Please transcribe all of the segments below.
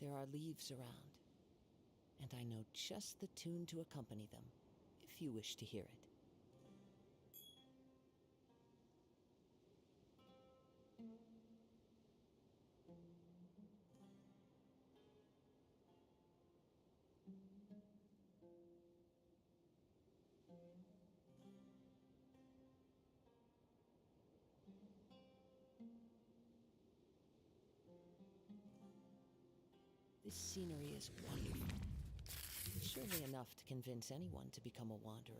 There are leaves around, and I know just the tune to accompany them, if you wish to hear it. This scenery is wonderful. Surely enough to convince anyone to become a wanderer.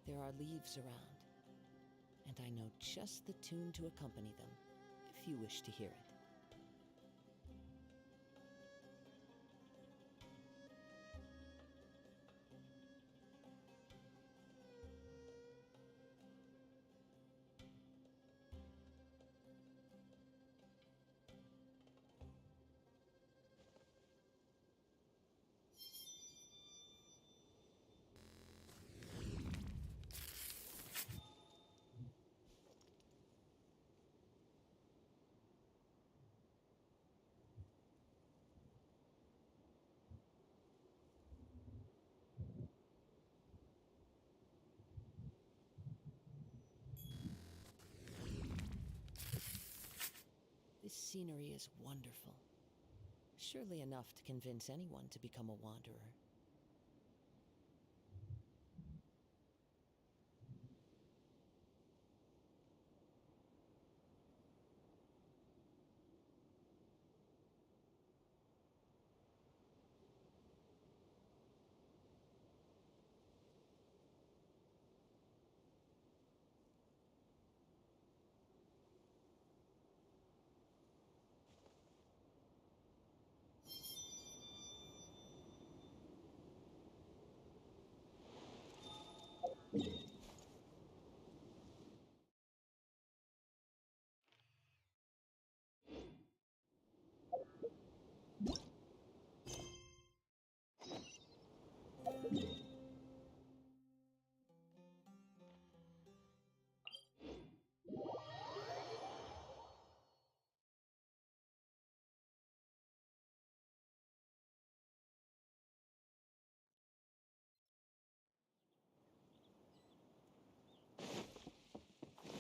There are leaves around, and I know just the tune to accompany them, if you wish to hear it. This scenery is wonderful. Surely enough to convince anyone to become a wanderer.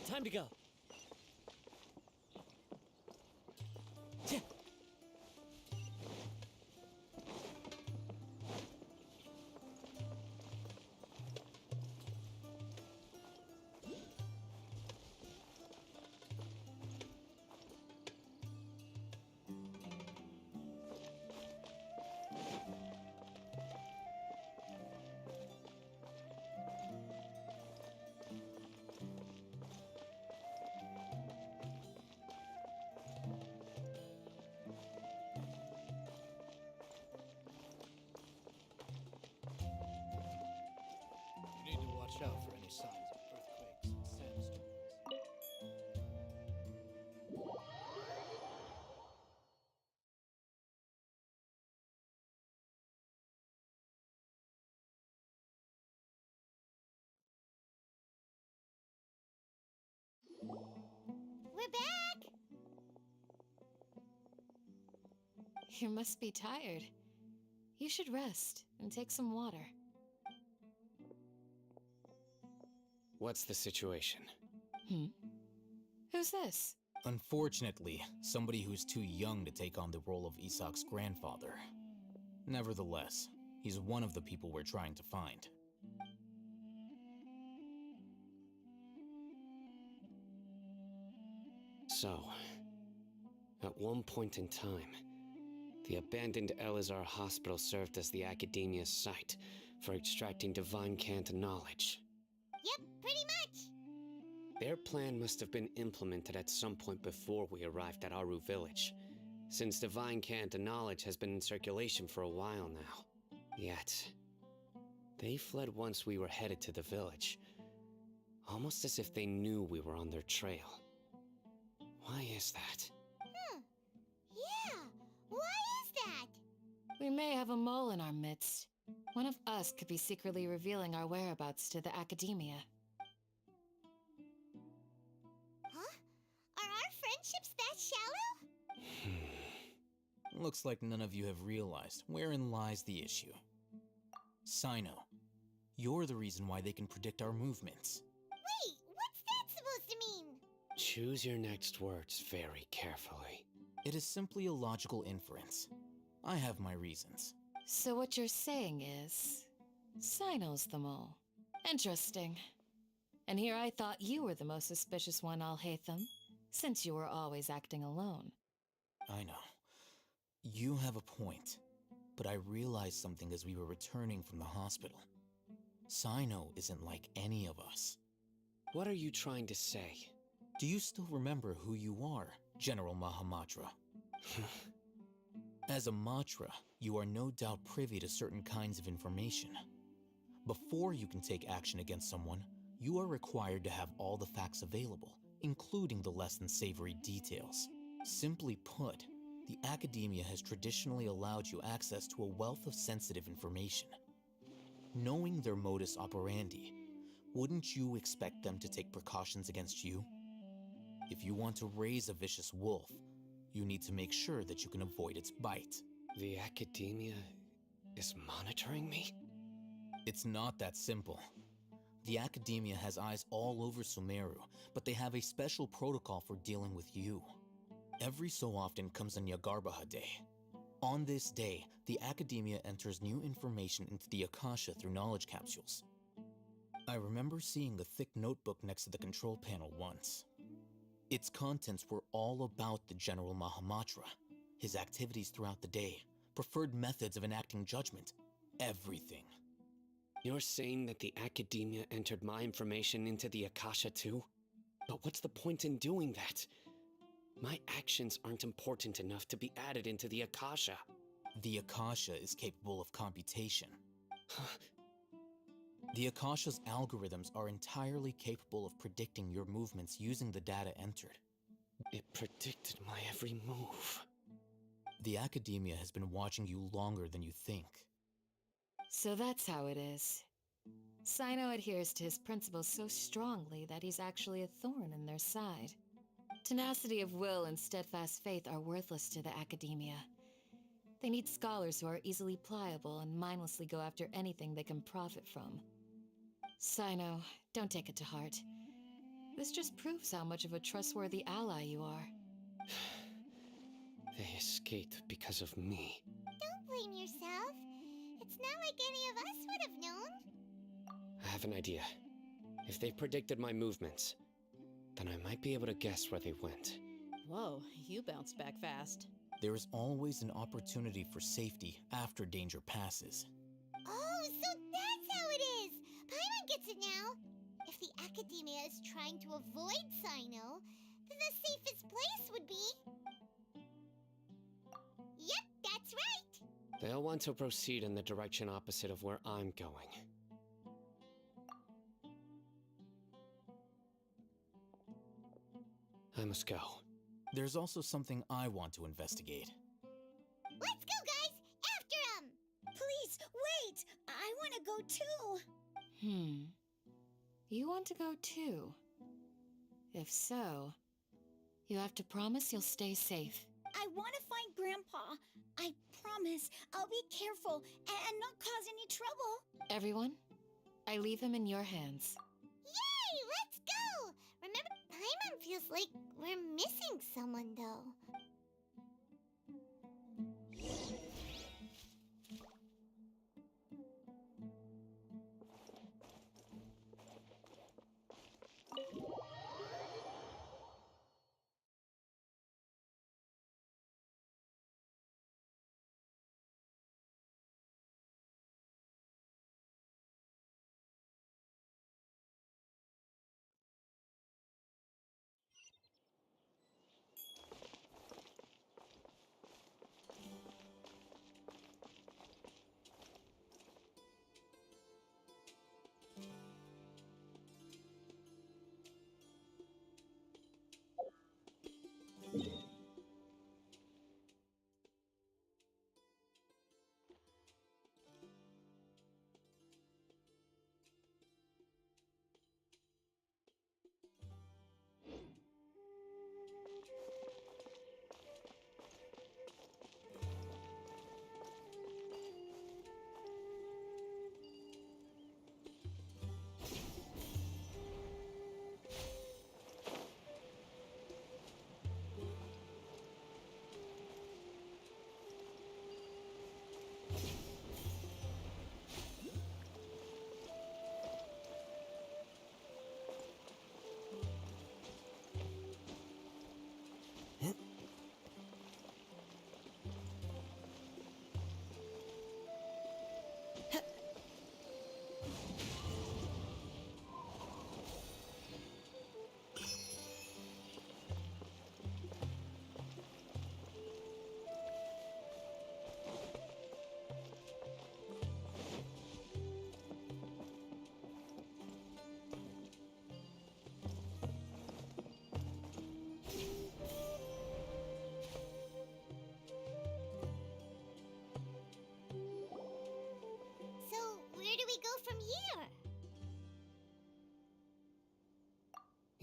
Time to go. Watch out for any signs of earthquakes and sandstorms. We're back! You must be tired. You should rest and take some water. What's the situation? Who's this? Unfortunately, somebody who's too young to take on the role of Isak's grandfather. Nevertheless, he's one of the people we're trying to find. So, at one point in time, The abandoned Elazar Hospital served as the Academia's site for extracting divine cant knowledge. Yep, pretty much. Their plan must have been implemented at some point before we arrived at Aru Village, since divine cant knowledge has been in circulation for a while now. Yet, they fled once we were headed to the village, almost as if they knew we were on their trail. Why is that? Yeah, why is that? We may have a mole in our midst. One of us could be secretly revealing our whereabouts to the Academia. Huh? Are our friendships that shallow? Looks like none of you have realized wherein lies the issue. Sino, you're the reason why they can predict our movements. Wait, what's that supposed to mean? Choose your next words very carefully. It is simply a logical inference. I have my reasons. So what you're saying is, Sino's the mole. Interesting. And here I thought you were the most suspicious one, Alhaitham, since you were always acting alone. I know. You have a point. But I realized something as we were returning from the hospital. Sino isn't like any of us. What are you trying to say? Do you still remember who you are, General Mahamatra? As a Matra, you are no doubt privy to certain kinds of information. Before you can take action against someone, you are required to have all the facts available, including the less than savory details. Simply put, the Academia has traditionally allowed you access to a wealth of sensitive information. Knowing their modus operandi, wouldn't you expect them to take precautions against you? If you want to raise a vicious wolf, you need to make sure that you can avoid its bite. The Academia is monitoring me? It's not that simple. The Academia has eyes all over Sumeru, but they have a special protocol for dealing with you. Every so often comes a Nyagarbaha Day. On this day, the Academia enters new information into the Akasha through knowledge capsules. I remember seeing a thick notebook next to the control panel once. Its contents were all about the General Mahamatra, his activities throughout the day, preferred methods of enacting judgment, everything. You're saying that the Academia entered my information into the Akasha too? But what's the point in doing that? My actions aren't important enough to be added into the Akasha. The Akasha is capable of computation. The Akasha's algorithms are entirely capable of predicting your movements using the data entered. It predicted my every move. The Academia has been watching you longer than you think. So that's how it is. Sino adheres to his principles so strongly that he's actually a thorn in their side. Tenacity of will and steadfast faith are worthless to the Academia. They need scholars who are easily pliable and mindlessly go after anything they can profit from. Sino, don't take it to heart. This just proves how much of a trustworthy ally you are. They escaped because of me. Don't blame yourself. It's not like any of us would have known. I have an idea. If they predicted my movements, then I might be able to guess where they went. Whoa, you bounced back fast. There is always an opportunity for safety after danger passes. Oh, so that's how it is! Paimon gets it now! If the Academia is trying to avoid Sino, then the safest place would be... Yep, that's right! They'll want to proceed in the direction opposite of where I'm going. I must go. There's also something I want to investigate. Let's go, guys! After him! Please, wait! I want to go too! You want to go too? If so, you have to promise you'll stay safe. I want to find Grandpa. I promise I'll be careful and not cause any trouble. Everyone, I leave him in your hands. Yay! Let's go! Remember, Paimon feels like we're missing someone, though.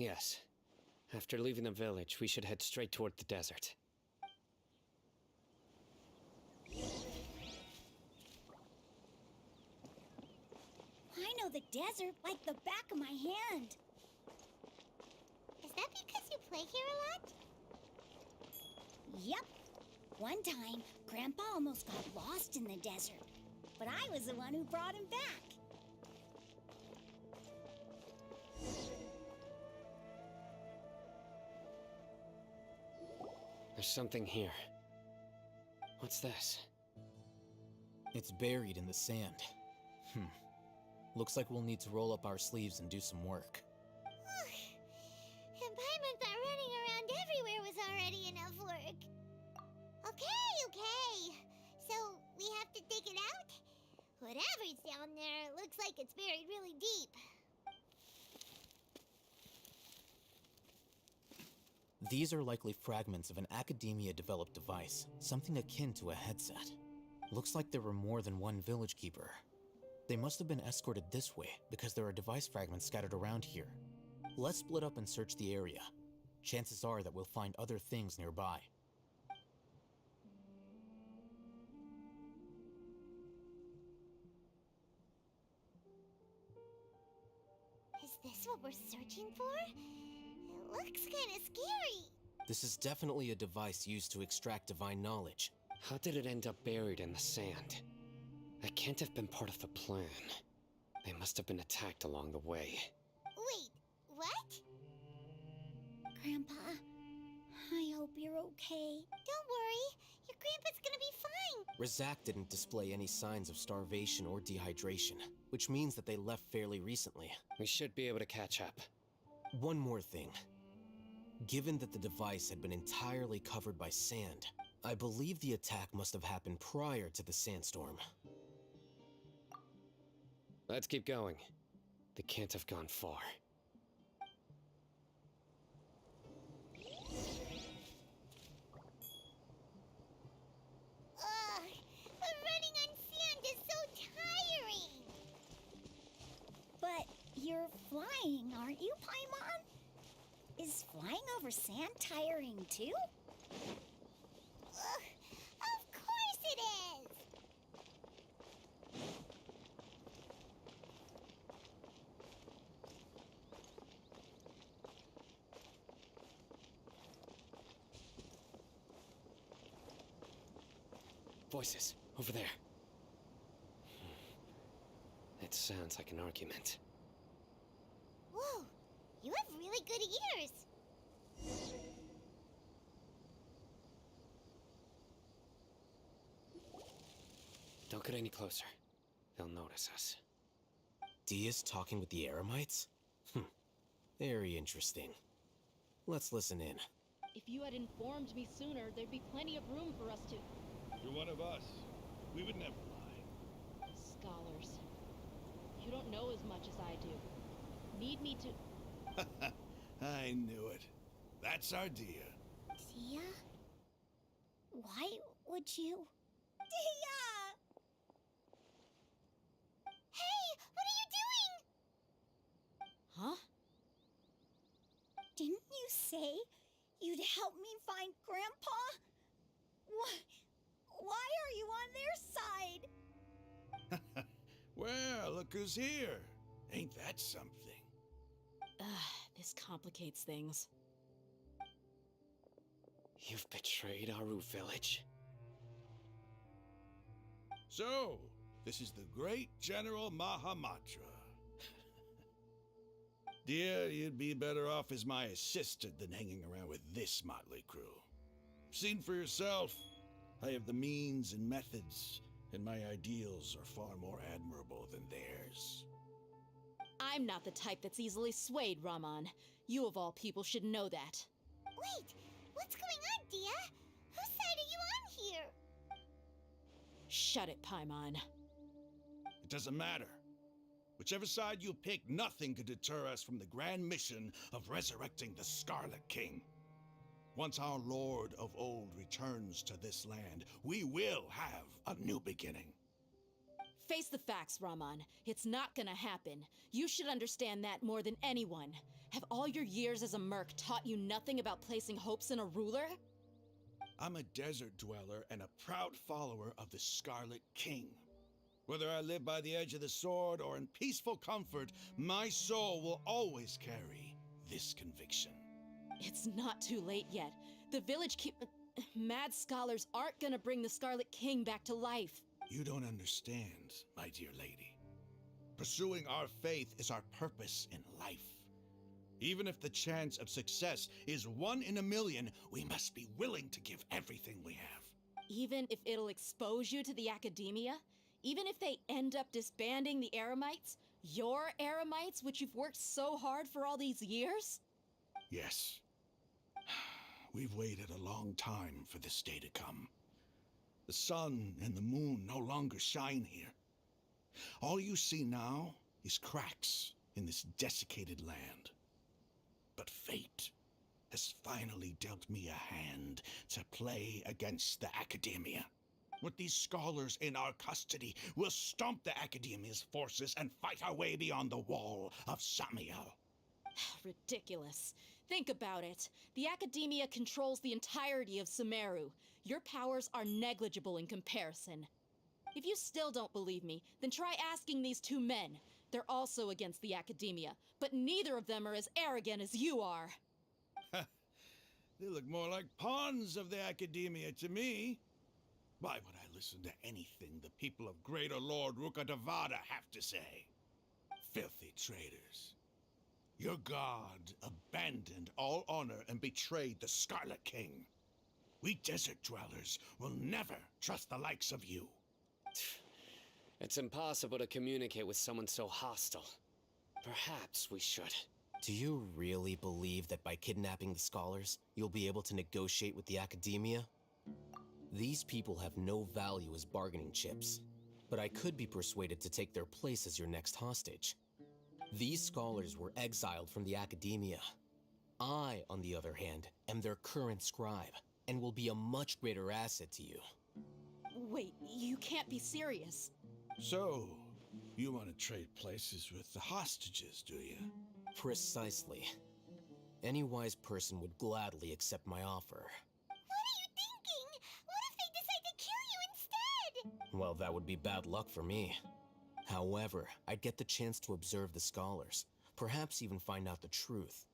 Yes. After leaving the village, we should head straight toward the desert. I know the desert like the back of my hand. Is that because you play here a lot? Yep. One time, Grandpa almost got lost in the desert, but I was the one who brought him back. There's something here. What's this? It's buried in the sand. Looks like we'll need to roll up our sleeves and do some work. And Paimon thought running around everywhere was already enough work. Okay. So, we have to dig it out? Whatever's down there, it looks like it's buried really deep. These are likely fragments of an Academia-developed device, something akin to a headset. Looks like there were more than one village keeper. They must have been escorted this way because there are device fragments scattered around here. Let's split up and search the area. Chances are that we'll find other things nearby. Is this what we're searching for? It looks kind of scary. This is definitely a device used to extract divine knowledge. How did it end up buried in the sand? That can't have been part of the plan. They must have been attacked along the way. Wait, what? Grandpa, I hope you're okay. Don't worry. Your grandpa's gonna be fine. Razak didn't display any signs of starvation or dehydration, which means that they left fairly recently. We should be able to catch up. One more thing. Given that the device had been entirely covered by sand, I believe the attack must have happened prior to the sandstorm. Let's keep going. They can't have gone far. Ugh, but running on sand is so tiring. But you're flying, aren't you, Paimon? Is flying over sand tiring too? Ugh, of course it is. Voices, over there. It sounds like an argument. Whoa, you have really good ears. Don't get any closer. They'll notice us. Dia's talking with the Eremites? Very interesting. Let's listen in. If you had informed me sooner, there'd be plenty of room for us to... You're one of us. We would never lie. Scholars. You don't know as much as I do. Need me to... I knew it. That's our Dia. Dia? Why would you? Dia! Hey, what are you doing? Huh? Didn't you say you'd help me find Grandpa? Why are you on their side? Well, look who's here. Ain't that something? This complicates things. You've betrayed Aru village. So, this is the great General Mahamatra. Dear, you'd be better off as my assistant than hanging around with this motley crew. Seen for yourself, I have the means and methods, and my ideals are far more admirable than theirs. I'm not the type that's easily swayed, Raman. You of all people should know that. Wait, what's going on, Dia? Whose side are you on here? Shut it, Paimon. It doesn't matter. Whichever side you pick, nothing could deter us from the grand mission of resurrecting the Scarlet King. Once our Lord of Old returns to this land, we will have a new beginning. Face the facts, Raman. It's not gonna happen. You should understand that more than anyone. Have all your years as a merc taught you nothing about placing hopes in a ruler? I'm a desert dweller and a proud follower of the Scarlet King. Whether I live by the edge of the sword or in peaceful comfort, my soul will always carry this conviction. It's not too late yet. The village mad scholars aren't gonna bring the Scarlet King back to life. You don't understand, my dear lady. Pursuing our faith is our purpose in life. Even if the chance of success is 1 in a million, we must be willing to give everything we have. Even if it'll expose you to the academia? Even if they end up disbanding the Eremites? Your Eremites, which you've worked so hard for all these years? Yes. We've waited a long time for this day to come. The sun and the moon no longer shine here. All you see now is cracks in this desiccated land. But fate has finally dealt me a hand to play against the academia. With these scholars in our custody, we'll stomp the academia's forces and fight our way beyond the wall of Samiel. Ridiculous. Think about it. The academia controls the entirety of Sumeru. Your powers are negligible in comparison. If you still don't believe me, then try asking these 2 men. They're also against the academia, but neither of them are as arrogant as you are. They look more like pawns of the academia to me. Why would I listen to anything the people of Greater Lord Rukkhadevada have to say? Filthy traitors. Your god abandoned all honor and betrayed the Scarlet King. We desert dwellers will never trust the likes of you. It's impossible to communicate with someone so hostile. Perhaps we should. Do you really believe that by kidnapping the scholars, you'll be able to negotiate with the academia? These people have no value as bargaining chips, but I could be persuaded to take their place as your next hostage. These scholars were exiled from the academia. I, on the other hand, am their current scribe, and will be a much greater asset to you. Wait, you can't be serious. So, you want to trade places with the hostages, do you? Precisely. Any wise person would gladly accept my offer. What are you thinking? What if they decide to kill you instead? Well, that would be bad luck for me. However, I'd get the chance to observe the scholars, perhaps even find out the truth.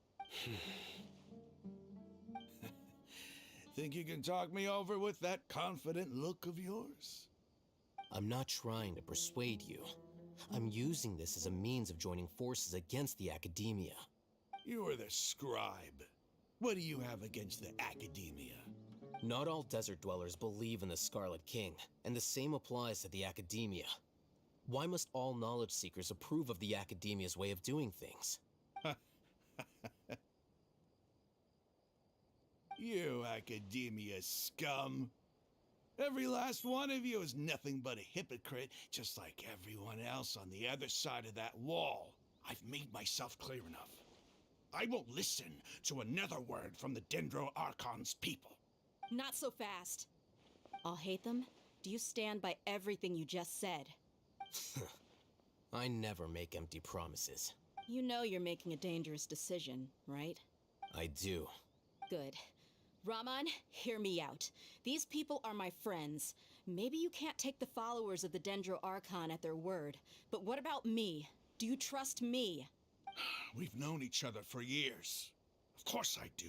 Think you can talk me over with that confident look of yours? I'm not trying to persuade you. I'm using this as a means of joining forces against the academia. You are the scribe. What do you have against the academia? Not all desert dwellers believe in the Scarlet King, and the same applies to the academia. Why must all knowledge seekers approve of the academia's way of doing things? You academia scum. Every last one of you is nothing but a hypocrite, just like everyone else on the other side of that wall. I've made myself clear enough. I won't listen to another word from the Dendro Archon's people. Not so fast. I'll hate them. Do you stand by everything you just said? I never make empty promises. You know you're making a dangerous decision, right? I do. Good. Raman, hear me out. These people are my friends. Maybe you can't take the followers of the Dendro Archon at their word, but what about me? Do you trust me? We've known each other for years. Of course I do.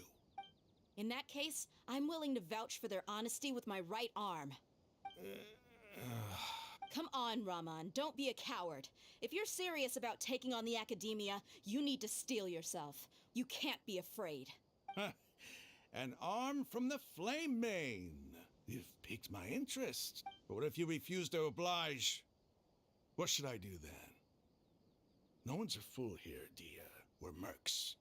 In that case, I'm willing to vouch for their honesty with my right arm. Come on, Raman, don't be a coward. If you're serious about taking on the academia, you need to steel yourself. You can't be afraid. An arm from the Flame Mane. You've piqued my interest. But what if you refuse to oblige? What should I do then? No one's a fool here, Dia. We're mercs.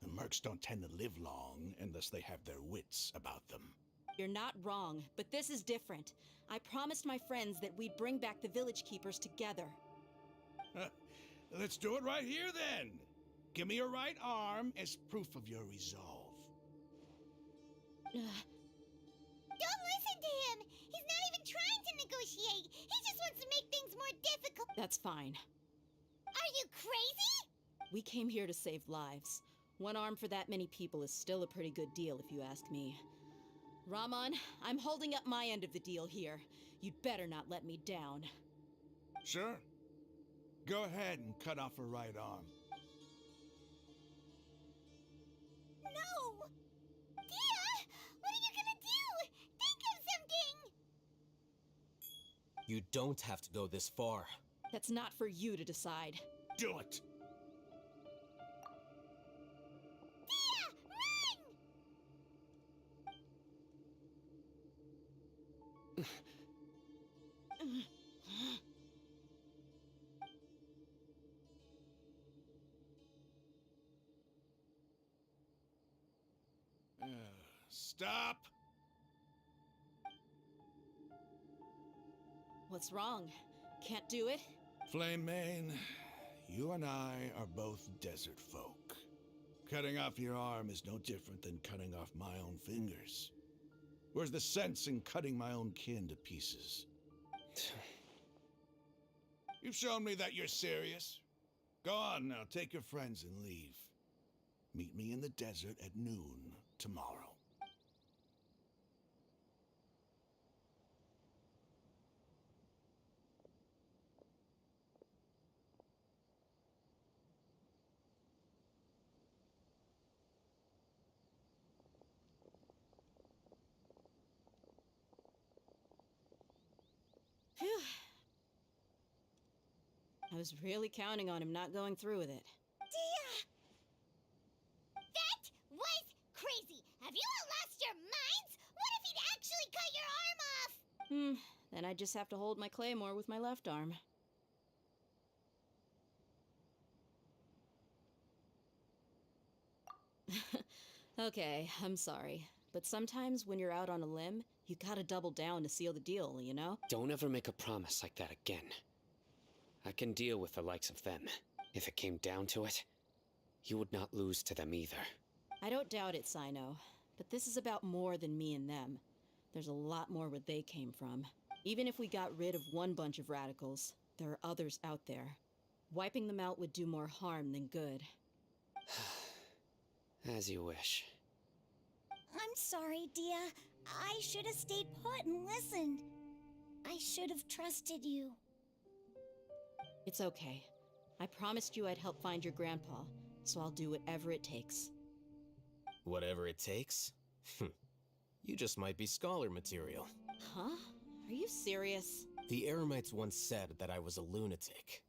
And mercs don't tend to live long unless they have their wits about them. You're not wrong, but this is different. I promised my friends that we'd bring back the village keepers together. Let's do it right here then. Give me your right arm as proof of your resolve. Don't listen to him! He's not even trying to negotiate! He just wants to make things more difficult. That's fine. Are you crazy? We came here to save lives. One arm for that many people is still a pretty good deal, if you ask me. Rahman, I'm holding up my end of the deal here. You'd better not let me down. Sure. Go ahead and cut off her right arm. No! Dia! What are you gonna do? Think of something! You don't have to go this far. That's not for you to decide. Do it! Dia! Run! Stop! What's wrong? Can't do it? Flame Mane, you and I are both desert folk. Cutting off your arm is no different than cutting off my own fingers. Where's the sense in cutting my own kin to pieces? You've shown me that you're serious. Go on now, take your friends and leave. Meet me in the desert at noon tomorrow. Phew. I was really counting on him not going through with it. Dia! That was crazy! Have you all lost your minds? What if he'd actually cut your arm off? Then I just have to hold my claymore with my left arm. Okay, I'm sorry. But sometimes when you're out on a limb, you gotta double down to seal the deal, you know? Don't ever make a promise like that again. I can deal with the likes of them. If it came down to it, you would not lose to them either. I don't doubt it, Sino. But this is about more than me and them. There's a lot more where they came from. Even if we got rid of one bunch of radicals, there are others out there. Wiping them out would do more harm than good. As you wish. I'm sorry, Dia. I should have stayed put and listened. I should have trusted you. It's okay. I promised you I'd help find your grandpa, so I'll do whatever it takes. Whatever it takes? You just might be scholar material. Huh? Are you serious? The Eremites once said that I was a lunatic.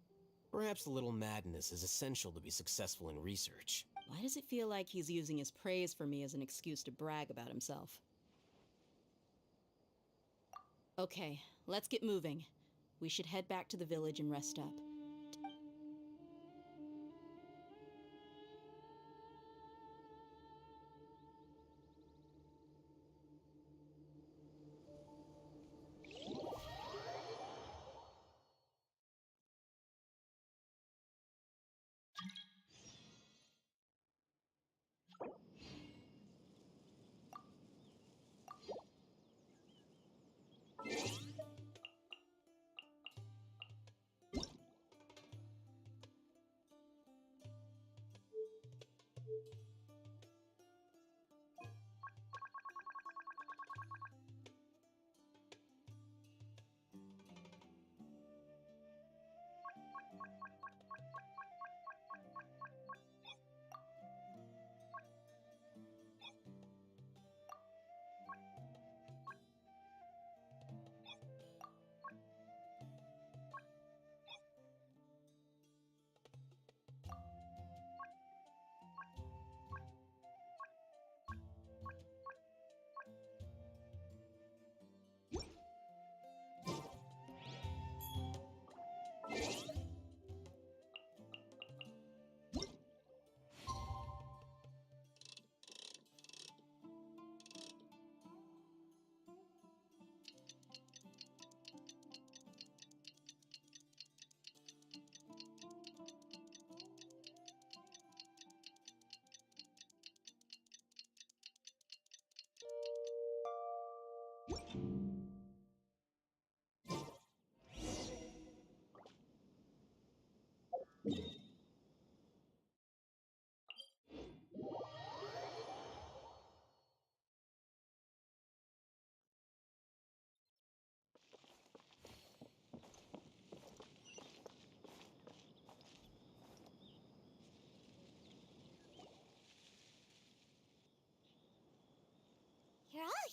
Perhaps a little madness is essential to be successful in research. Why does it feel like he's using his praise for me as an excuse to brag about himself? Okay, let's get moving. We should head back to the village and rest up.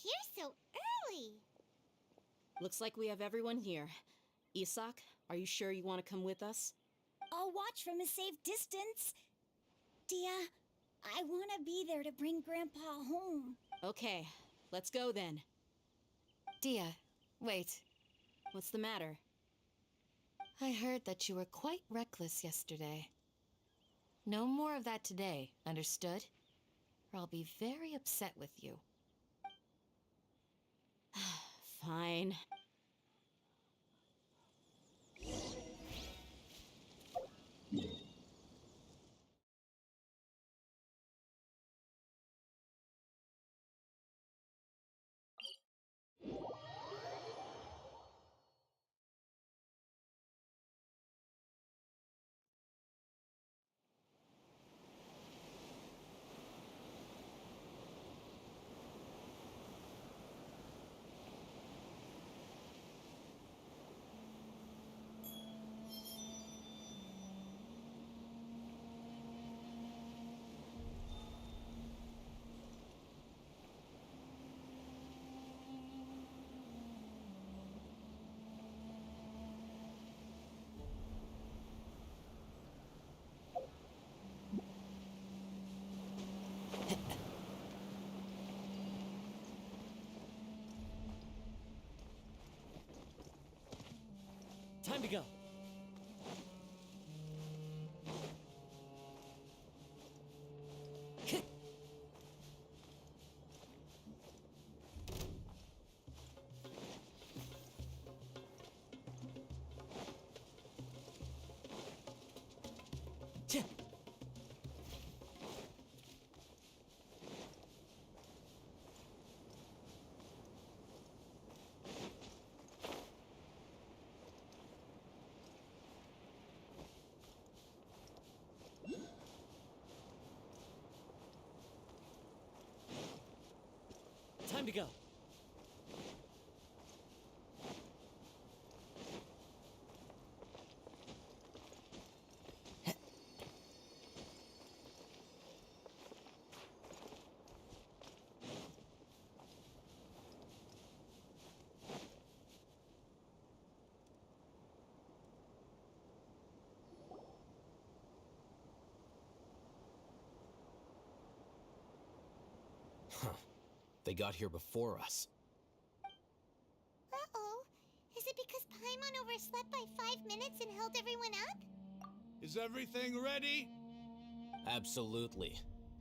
here so early? Looks like we have everyone here. Isak, are you sure you want to come with us? I'll watch from a safe distance. Dia, I want to be there to bring Grandpa home. Okay, let's go then. Dia, wait. What's the matter? I heard that you were quite reckless yesterday. No more of that today, understood? Or I'll be very upset with you. Fine. Time to go. Time to go. They got here before us. Uh-oh. Is it because Paimon overslept by 5 minutes and held everyone up? Is everything ready? Absolutely.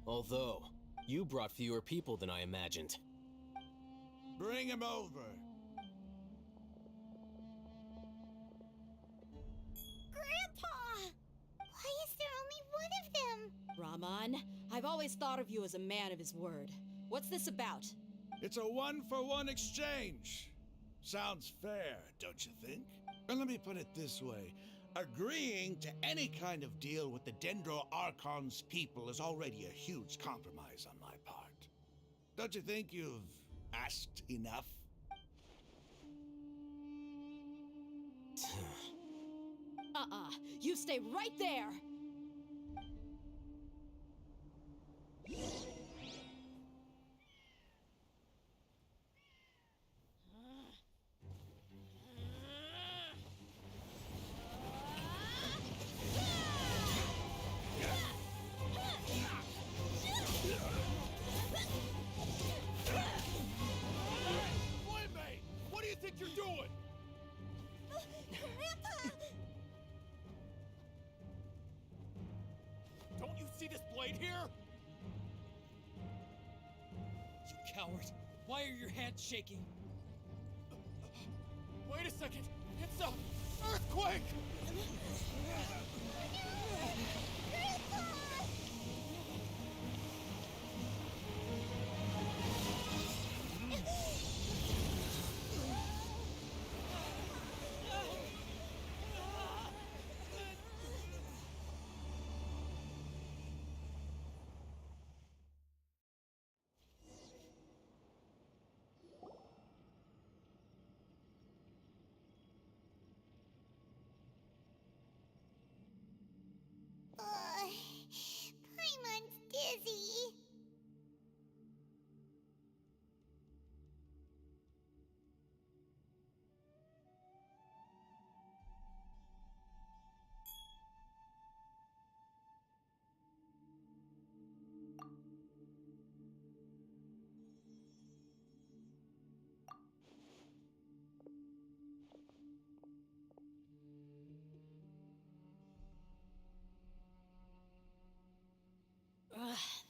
Although, you brought fewer people than I imagined. Bring him over. Grandpa! Why is there only one of them? Rahman, I've always thought of you as a man of his word. What's this about? It's a one-for-one exchange. Sounds fair, don't you think? And let me put it this way. Agreeing to any kind of deal with the Dendro Archon's people is already a huge compromise on my part. Don't you think you've asked enough? You stay right there! What do you think you're doing? Grandpa! Don't you see this blade here? You coward! Why are your hands shaking? Wait a second! It's a earthquake!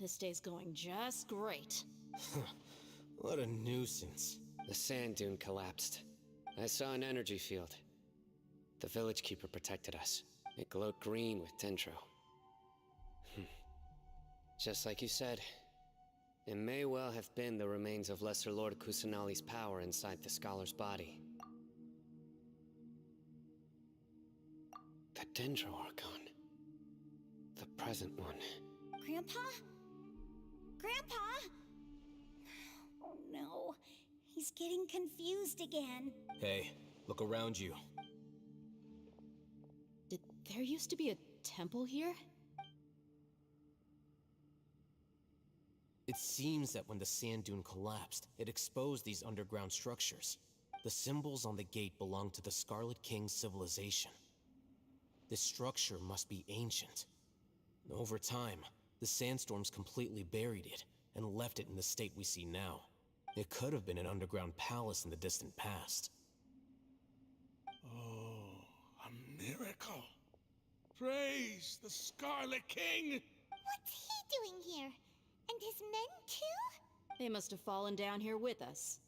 This day's going just great. What a nuisance. The sand dune collapsed. I saw an energy field. The village keeper protected us. It glowed green with dendro. Just like you said, it may well have been the remains of Lesser Lord Kusanali's power inside the scholar's body. The Dendro Archon. The present one. Grandpa? Grandpa? Oh no, he's getting confused again. Hey, look around you. Did there used to be a temple here? It seems that when the sand dune collapsed, it exposed these underground structures. The symbols on the gate belong to the Scarlet King's civilization. This structure must be ancient. Over time, the sandstorms completely buried it and left it in the state we see now. It could have been an underground palace in the distant past. Oh, a miracle. Praise the Scarlet King! What's he doing here? And his men too? They must have fallen down here with us.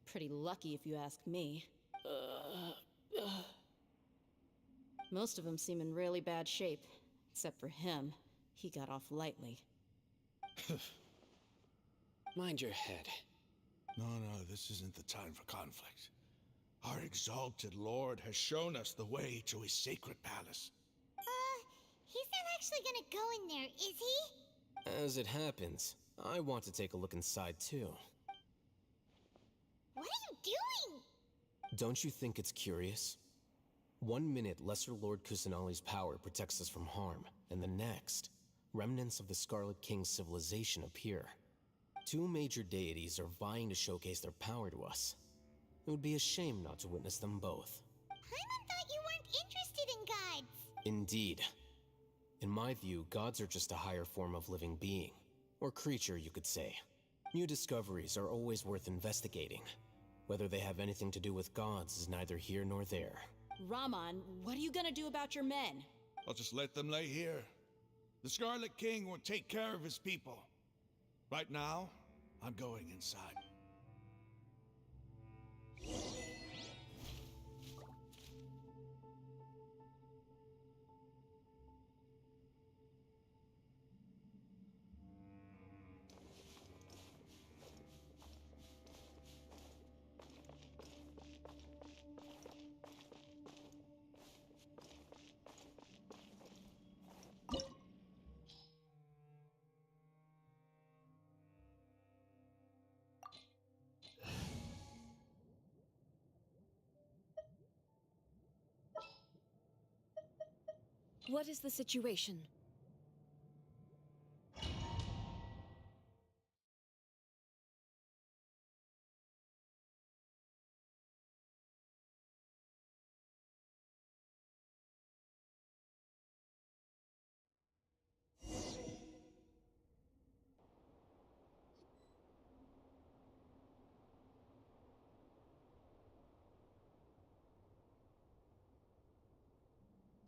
Pretty lucky if you ask me. Most of them seem in really bad shape. Except for him. He got off lightly. Mind your head. No, this isn't the time for conflict. Our exalted lord has shown us the way to his sacred palace. He's not actually gonna go in there, is he? As it happens, I want to take a look inside too. What are you doing? Don't you think it's curious? 1 minute, Lesser Lord Kusanali's power protects us from harm, and the next, remnants of the Scarlet King's civilization appear. 2 major deities are vying to showcase their power to us. It would be a shame not to witness them both. Paimon thought you weren't interested in gods. Indeed. In my view, gods are just a higher form of living being. Or creature, you could say. New discoveries are always worth investigating. Whether they have anything to do with gods is neither here nor there. Raman, what are you gonna do about your men? I'll just let them lay here. The Scarlet King will take care of his people. Right now, I'm going inside. What is the situation?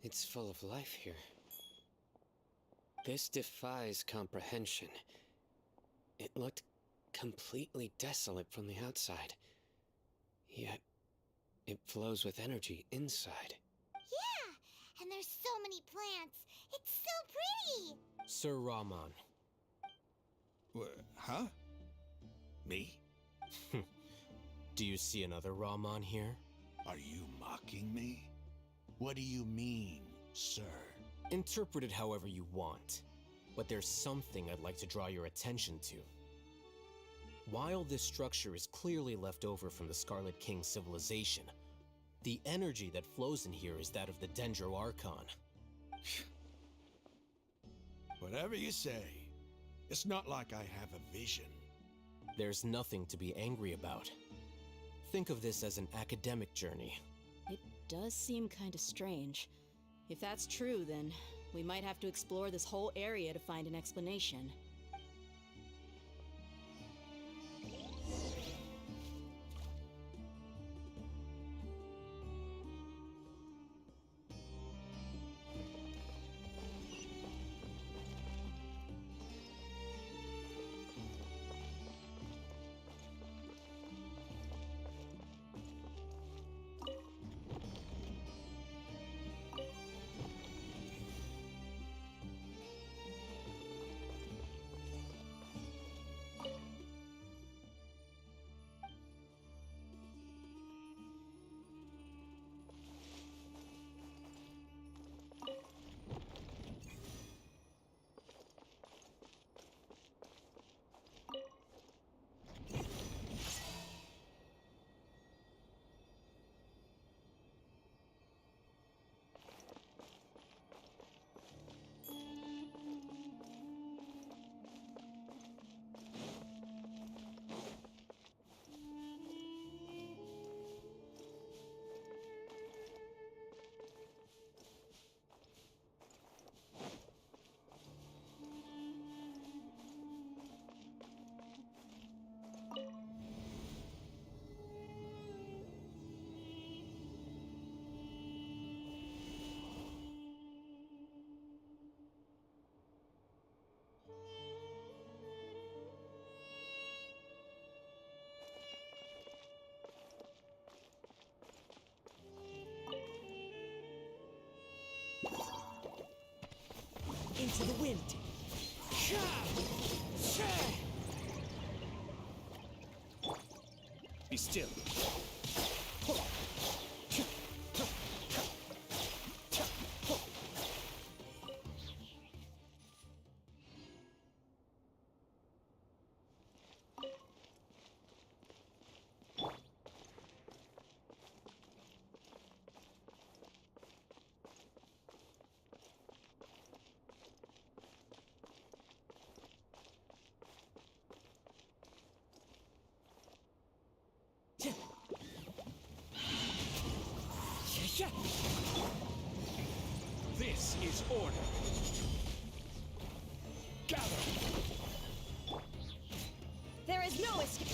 It's full of life here. This defies comprehension. It looked completely desolate from the outside. Yet, it flows with energy inside. Yeah, and there's so many plants. It's so pretty. Sir Raman. Huh? Me? Do you see another Raman here? Are you mocking me? What do you mean, sir? Interpret it however you want, but there's something I'd like to draw your attention to. While this structure is clearly left over from the Scarlet King's civilization, the energy that flows in here is that of the Dendro Archon. Whatever you say, it's not like I have a vision. There's nothing to be angry about. Think of this as an academic journey. It does seem kinda strange. If that's true, then we might have to explore this whole area to find an explanation. into the wind. Be still. This is order. Gather. There is no escape.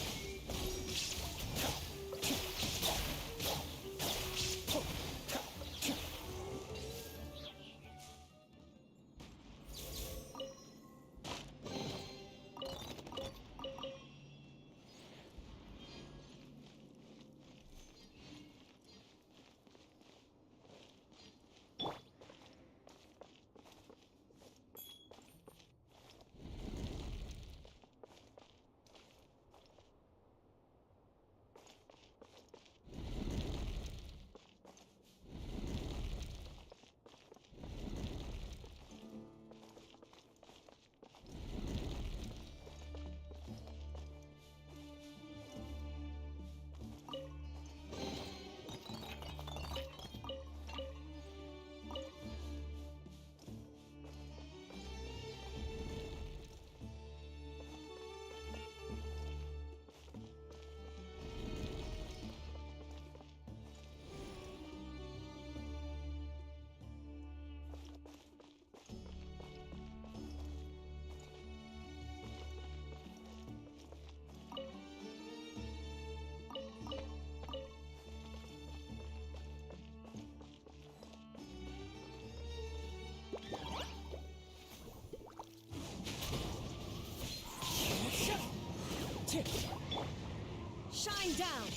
Shine down!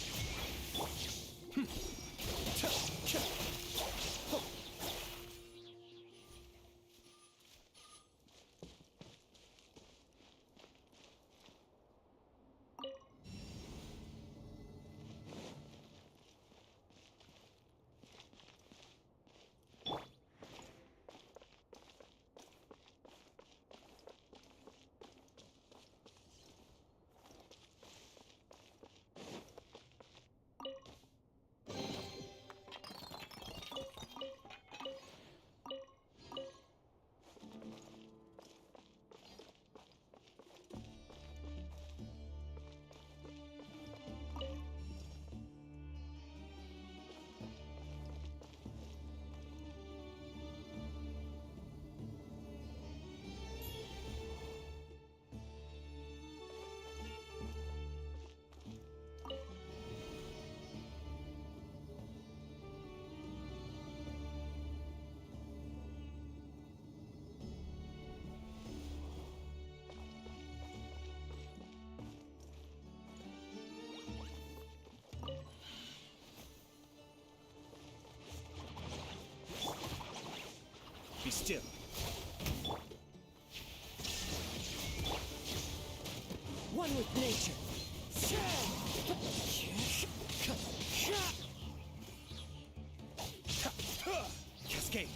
Be still. One with nature. Cascade.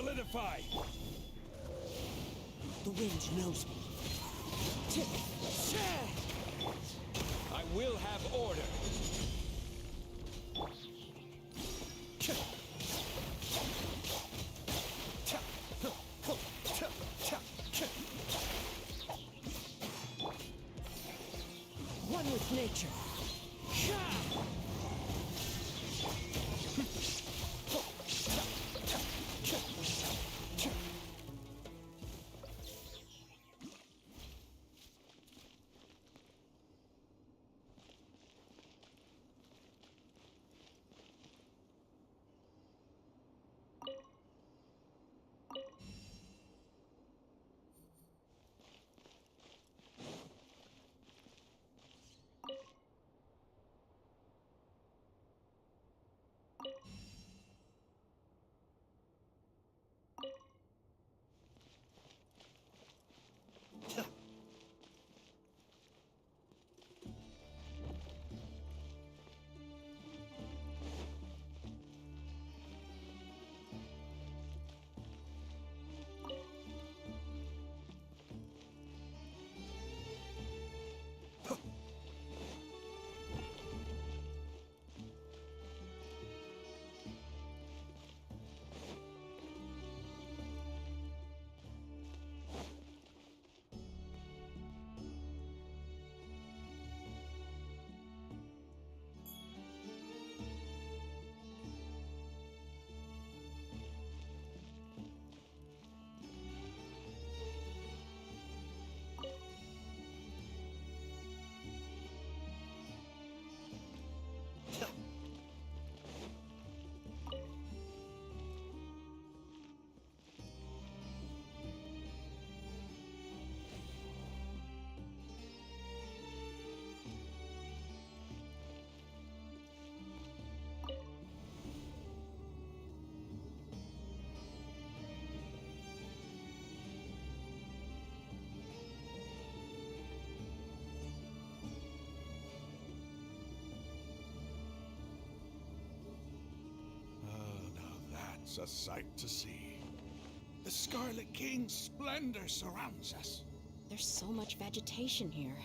solidify! The wind knows me. I will have order. One with nature. It's a sight to see. The Scarlet King's splendor surrounds us. There's so much vegetation here.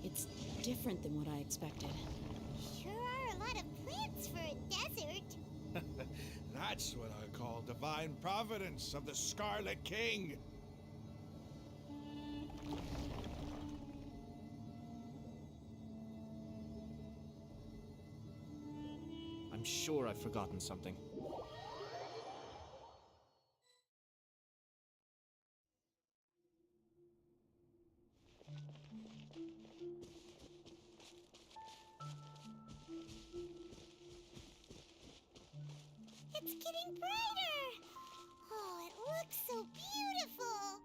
It's different than what I expected. Sure are a lot of plants for a desert. That's what I call divine providence of the Scarlet King. I'm sure I've forgotten something. It's getting brighter! Oh, it looks so beautiful!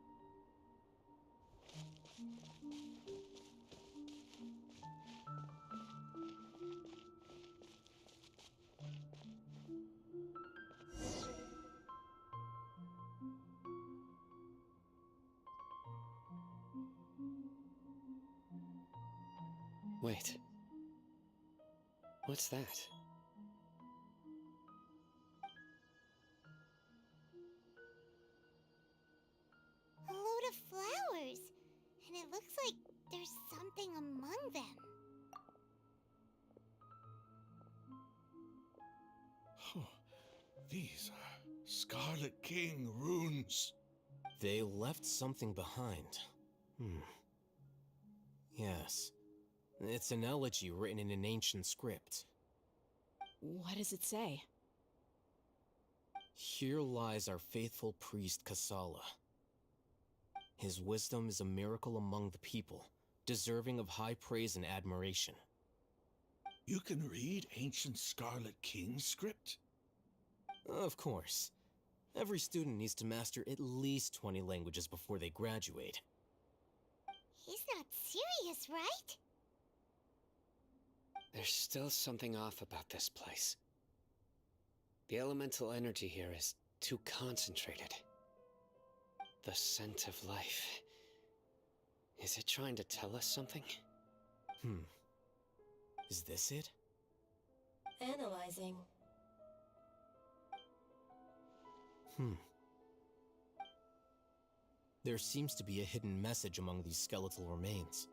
Wait. What's that? A load of flowers, and it looks like there's something among them. These are Scarlet King runes. They left something behind. Yes. It's an elegy written in an ancient script. What does it say? Here lies our faithful priest Kasala. His wisdom is a miracle among the people, deserving of high praise and admiration. You can read ancient Scarlet King script? Of course. Every student needs to master at least 20 languages before they graduate. He's not serious, right? There's still something off about this place. The elemental energy here is too concentrated. The scent of life. Is it trying to tell us something? Is this it? Analyzing. There seems to be a hidden message among these skeletal remains.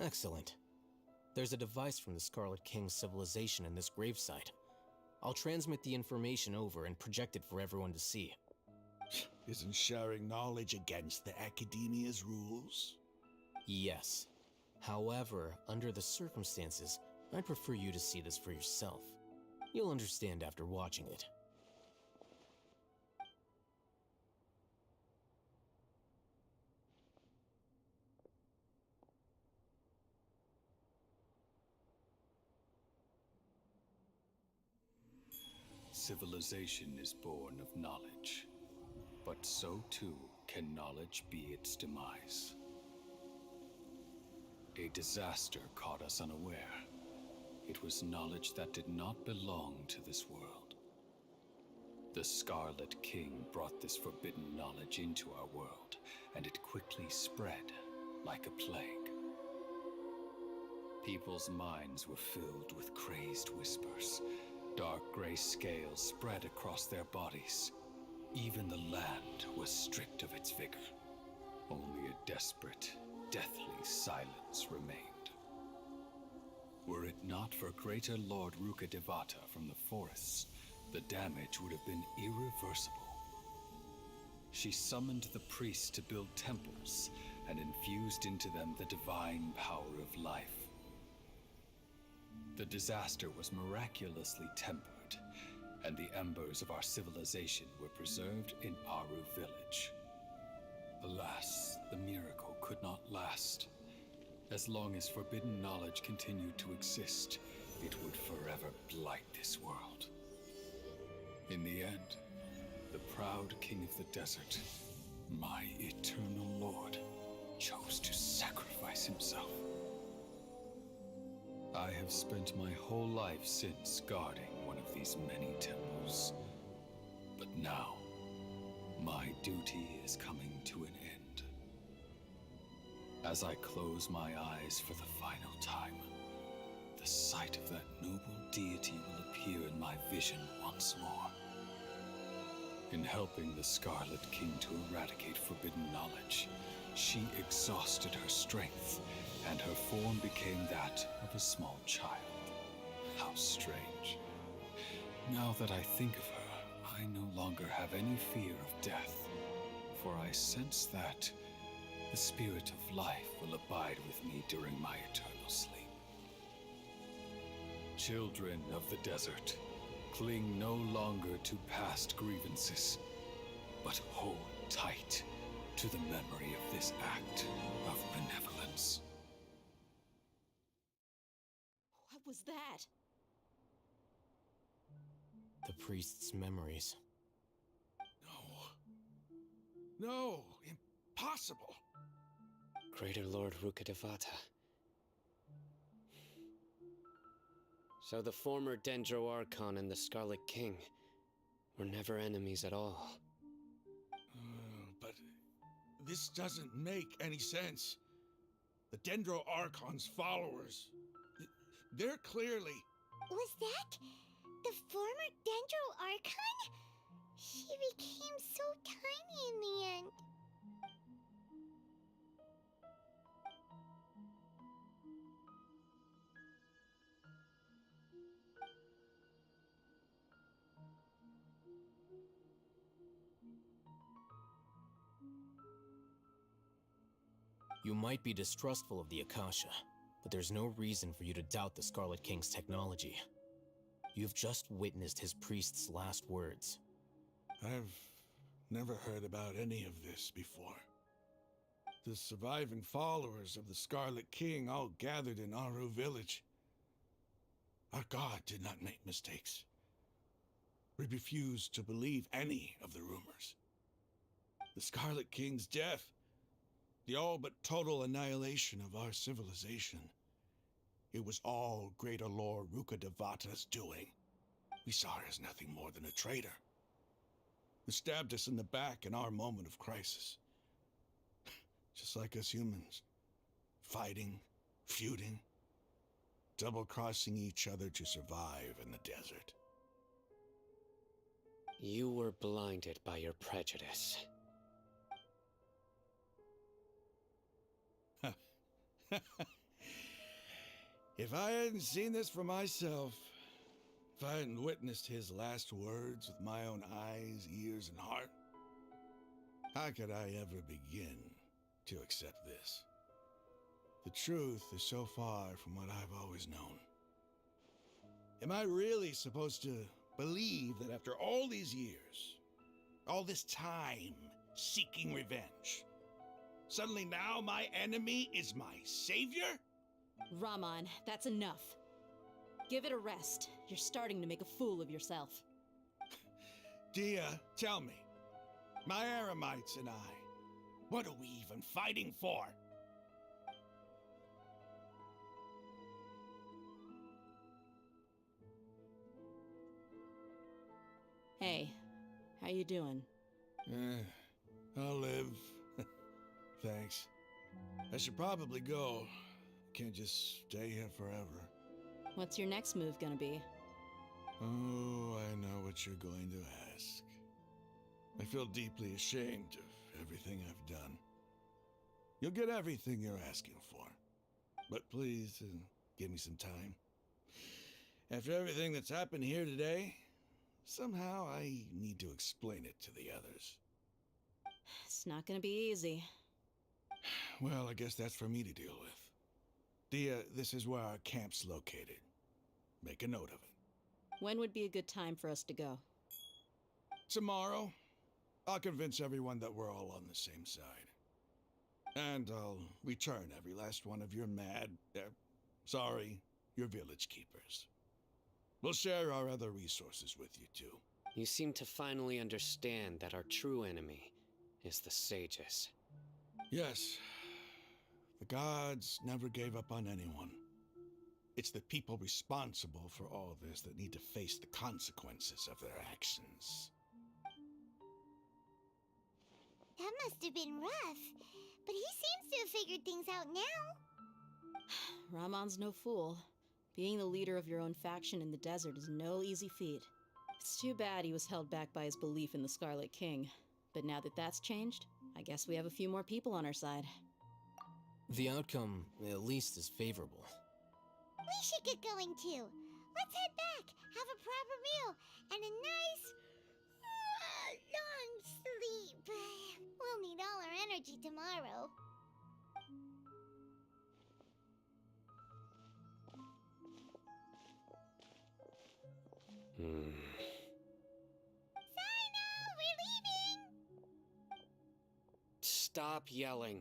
Excellent. There's a device from the Scarlet King's civilization in this gravesite. I'll transmit the information over and project it for everyone to see. Isn't sharing knowledge against the Academia's rules? Yes. However, under the circumstances, I'd prefer you to see this for yourself. You'll understand after watching it. Civilization is born of knowledge, but so too can knowledge be its demise. A disaster caught us unaware. It was knowledge that did not belong to this world. The Scarlet King brought this forbidden knowledge into our world, and it quickly spread like a plague. People's minds were filled with crazed whispers. Dark gray scales spread across their bodies. Even the land was stripped of its vigor. Only a desperate, deathly silence remained. Were it not for Greater Lord Rukkhadevata from the forests, the damage would have been irreversible. She summoned the priests to build temples and infused into them the divine power of life. The disaster was miraculously tempered, and the embers of our civilization were preserved in Aru village. Alas, the miracle could not last. As long as forbidden knowledge continued to exist, it would forever blight this world. In the end, the proud king of the desert, my eternal lord, chose to sacrifice himself. I have spent my whole life since guarding one of these many temples. But now, my duty is coming to an end. As I close my eyes for the final time, the sight of that noble deity will appear in my vision once more. In helping the Scarlet King to eradicate forbidden knowledge, she exhausted her strength, and her form became that of a small child. How strange. Now that I think of her, I no longer have any fear of death, for I sense that the spirit of life will abide with me during my eternal sleep. Children of the desert, cling no longer to past grievances, but hold tight to the memory of this act of benevolence. What was that? The priest's memories. No, impossible. Greater Lord Rukkhadevata. So the former Dendro Archon and the Scarlet King were never enemies at all. But this doesn't make any sense. The Dendro Archon's followers, they're clearly... Was that the former Dendro Archon? She became so tiny in the end. You might be distrustful of the Akasha, but there's no reason for you to doubt the Scarlet King's technology. You've just witnessed his priest's last words. I've never heard about any of this before. The surviving followers of the Scarlet King all gathered in Aru village. Our god did not make mistakes. We refused to believe any of the rumors. The Scarlet King's death, the all but total annihilation of our civilization, it was all Greater Lord Rukkhadevata's doing. We saw her as nothing more than a traitor, who stabbed us in the back in our moment of crisis. Just like us humans, fighting, feuding, double-crossing each other to survive in the desert. You were blinded by your prejudice. If I hadn't seen this for myself, if I hadn't witnessed his last words with my own eyes, ears, and heart, how could I ever begin to accept this? The truth is so far from what I've always known. Am I really supposed to believe that after all these years, all this time seeking revenge, suddenly now my enemy is my savior? Rahman, that's enough. Give it a rest. You're starting to make a fool of yourself. Dia, tell me, my Aramites and I, what are we even fighting for? Hey, how you doing? I'll live. Thanks. I should probably go. Can't just stay here forever. What's your next move gonna be? Oh, I know what you're going to ask. I feel deeply ashamed of everything I've done. You'll get everything you're asking for. But please, give me some time. After everything that's happened here today, somehow I need to explain it to the others. It's not gonna be easy. Well, I guess that's for me to deal with. Dia, this is where our camp's located. Make a note of it. When would be a good time for us to go? Tomorrow, I'll convince everyone that we're all on the same side. And I'll return every last one of your your village keepers. We'll share our other resources with you too. You seem to finally understand that our true enemy is the sages. Yes. The gods never gave up on anyone. It's the people responsible for all this that need to face the consequences of their actions. That must have been rough, but he seems to have figured things out now. Rahman's no fool. Being the leader of your own faction in the desert is no easy feat. It's too bad he was held back by his belief in the Scarlet King. But now that that's changed, I guess we have a few more people on our side. The outcome, at least, is favorable. We should get going too. Let's head back, have a proper meal, and a nice, long sleep. We'll need all our energy tomorrow. Sino, we're leaving! Stop yelling.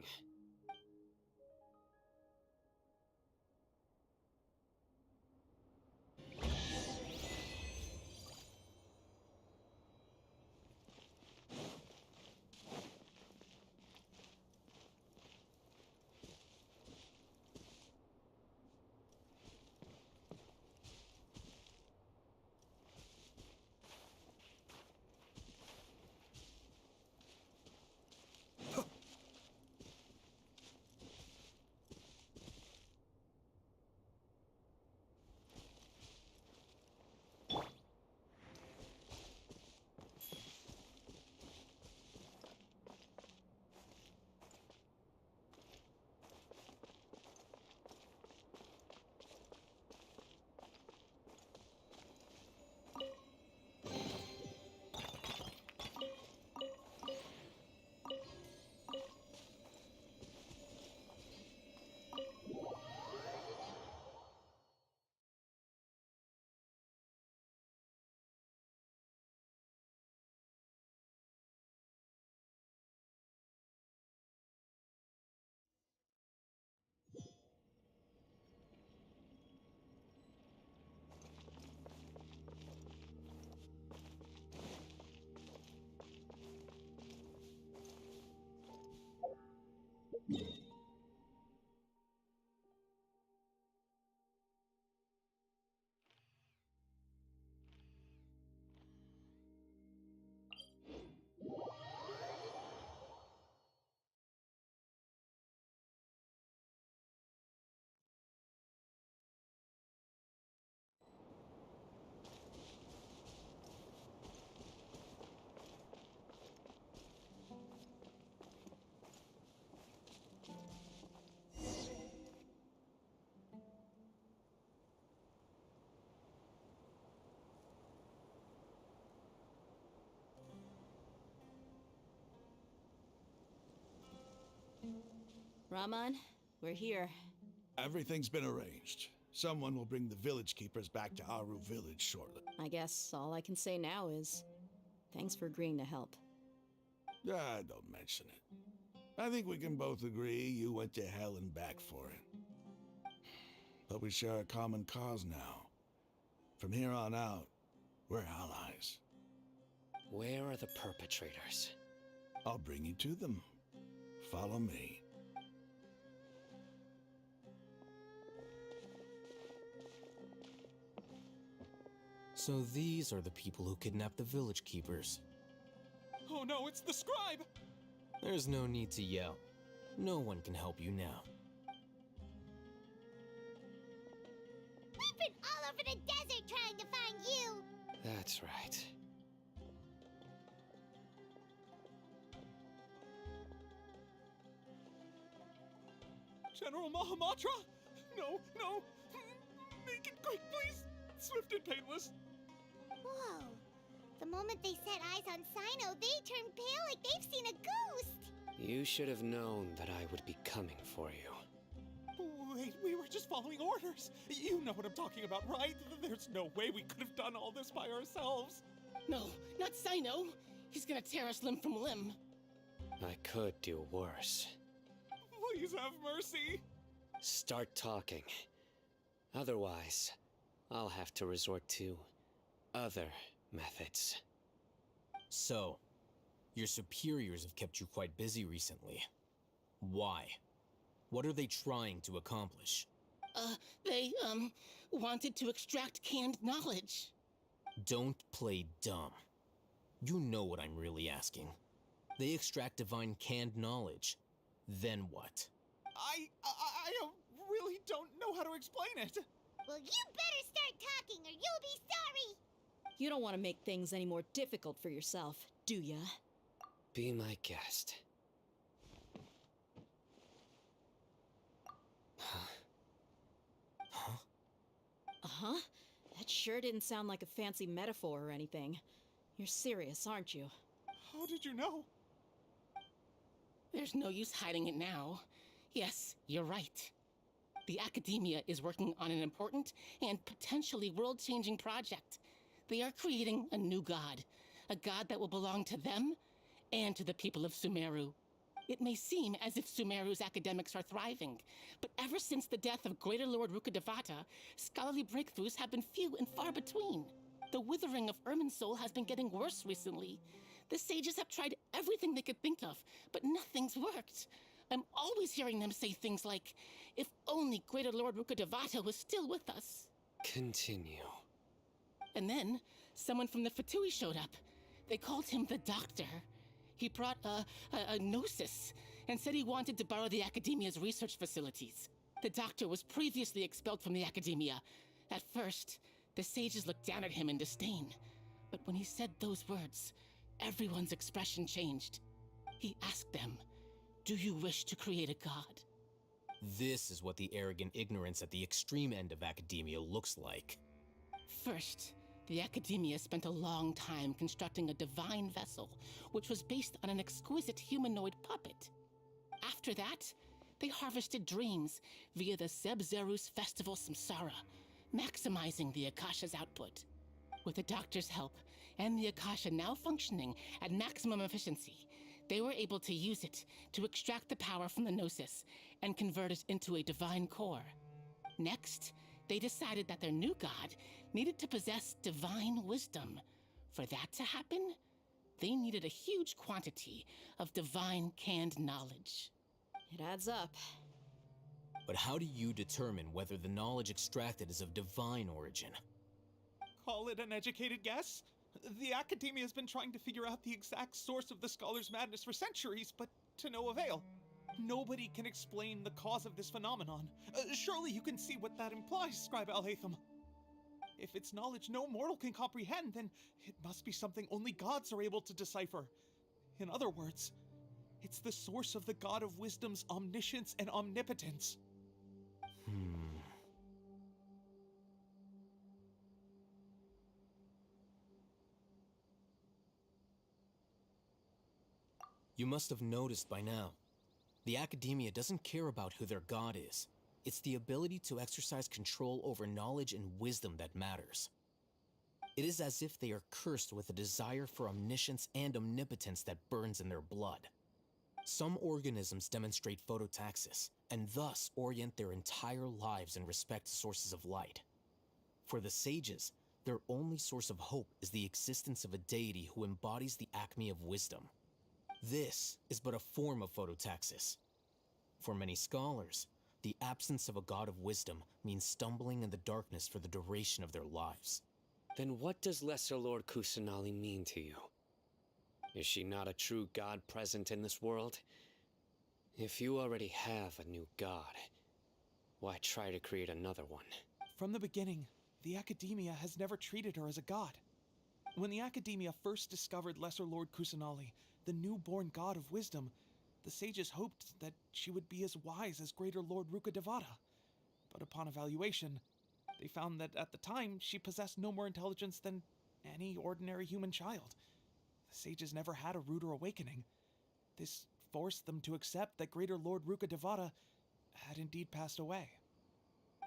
Raman, we're here. Everything's been arranged. Someone will bring the village keepers back to Aru village shortly. I guess all I can say now is thanks for agreeing to help. Ah, don't mention it. I think we can both agree you went to hell and back for it. But we share a common cause now. From here on out, we're allies. Where are the perpetrators? I'll bring you to them. Follow me. So these are the people who kidnapped the village keepers. Oh no, it's the scribe! There's no need to yell. No one can help you now. We've been all over the desert trying to find you. That's right. General Mahamatra? No, no! Make it quick, please! Swift and painless! Whoa. The moment they set eyes on Sino, they turned pale like they've seen a ghost. You should have known that I would be coming for you. Wait, we were just following orders. You know what I'm talking about, right? There's no way we could have done all this by ourselves. No, not Sino. He's gonna tear us limb from limb. I could do worse. Please have mercy. Start talking. Otherwise, I'll have to resort to other methods. So, your superiors have kept you quite busy recently. Why? What are they trying to accomplish? They wanted to extract canned knowledge. Don't play dumb. You know what I'm really asking. They extract divine canned knowledge. Then what? I really don't know how to explain it. Well, you better start talking or you'll be sorry. You don't want to make things any more difficult for yourself, do ya? Be my guest. Uh-huh. That sure didn't sound like a fancy metaphor or anything. You're serious, aren't you? How did you know? There's no use hiding it now. Yes, you're right. The Academia is working on an important and potentially world-changing project. They are creating a new god. A god that will belong to them and to the people of Sumeru. It may seem as if Sumeru's academics are thriving, but ever since the death of Greater Lord Rukkhadevata, scholarly breakthroughs have been few and far between. The withering of Irminsul has been getting worse recently. The sages have tried everything they could think of, but nothing's worked. I'm always hearing them say things like, if only Greater Lord Rukkhadevata was still with us. Continue. And then, someone from the Fatui showed up. They called him the Doctor. He brought a gnosis and said he wanted to borrow the Academia's research facilities. The Doctor was previously expelled from the Academia. At first, the sages looked down at him in disdain. But when he said those words, everyone's expression changed. He asked them, do you wish to create a god? This is what the arrogant ignorance at the extreme end of academia looks like. First, the Academia spent a long time constructing a divine vessel, which was based on an exquisite humanoid puppet. After that, they harvested dreams via the Zeb-Zerus Festival Samsara, maximizing the Akasha's output. With the Doctor's help, and the Akasha now functioning at maximum efficiency, they were able to use it to extract the power from the Gnosis and convert it into a divine core. Next, they decided that their new god needed to possess divine wisdom. For that to happen, they needed a huge quantity of divine canned knowledge. It adds up. But how do you determine whether the knowledge extracted is of divine origin? Call it an educated guess? The Academia has been trying to figure out the exact source of the Scholar's madness for centuries, but to no avail. Nobody can explain the cause of this phenomenon. Surely you can see what that implies, Scribe Alhaitham. If it's knowledge no mortal can comprehend, then it must be something only gods are able to decipher. In other words, it's the source of the God of Wisdom's omniscience and omnipotence. You must have noticed by now. The Academia doesn't care about who their god is. It's the ability to exercise control over knowledge and wisdom that matters. It is as if they are cursed with a desire for omniscience and omnipotence that burns in their blood. Some organisms demonstrate phototaxis, and thus orient their entire lives in respect to sources of light. For the sages, their only source of hope is the existence of a deity who embodies the acme of wisdom. This is but a form of phototaxis. For many scholars, the absence of a god of wisdom means stumbling in the darkness for the duration of their lives. Then what does Lesser Lord Kusanali mean to you? Is she not a true god present in this world? If you already have a new god, why try to create another one? From the beginning, the Academia has never treated her as a god. When the Academia first discovered Lesser Lord Kusanali, the newborn god of wisdom, the sages hoped that she would be as wise as Greater Lord Rukkhadevata. But upon evaluation, they found that at the time she possessed no more intelligence than any ordinary human child. The sages never had a ruder awakening. This forced them to accept that Greater Lord Rukkhadevata had indeed passed away.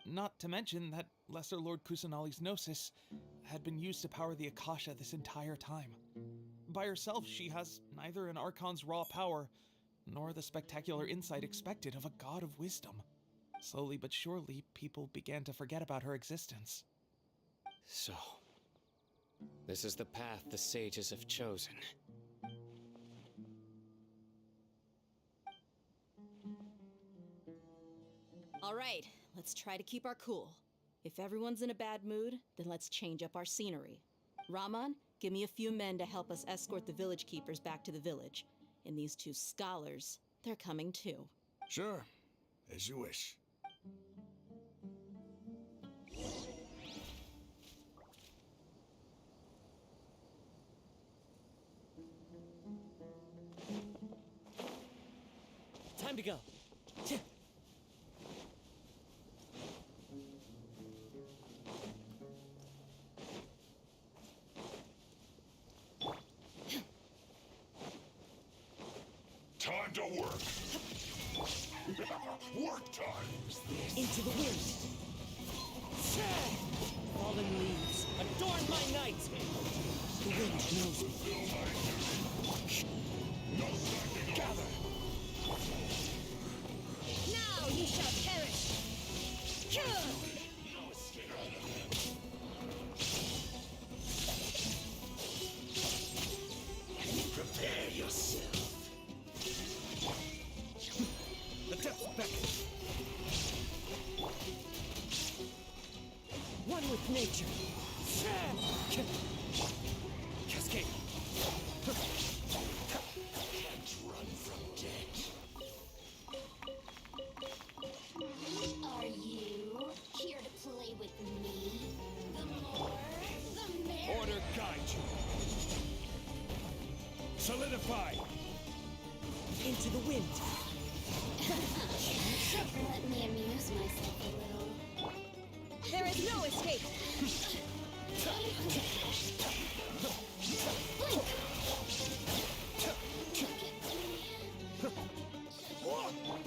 Not to mention that Lesser Lord Kusanali's gnosis had been used to power the Akasha this entire time. By herself, she has neither an Archon's raw power, nor the spectacular insight expected of a god of wisdom. Slowly but surely, people began to forget about her existence. So, this is the path the sages have chosen. All right, let's try to keep our cool. If everyone's in a bad mood, then let's change up our scenery. Rahman, give me a few men to help us escort the village keepers back to the village. And these two scholars, they're coming too. Sure, as you wish. Time to go. Time to work. Work time. Into the wind. Fallen leaves, adorn my night. The wind knows me. Gather. Now you shall perish! Prepare yourself. The depths beckon. One with nature. Cascade. Can't run from death. Are you here to play with me? The more, the merrier. Order guide you. Solidify. Into the wind. Let me amuse myself a little. There is no escape!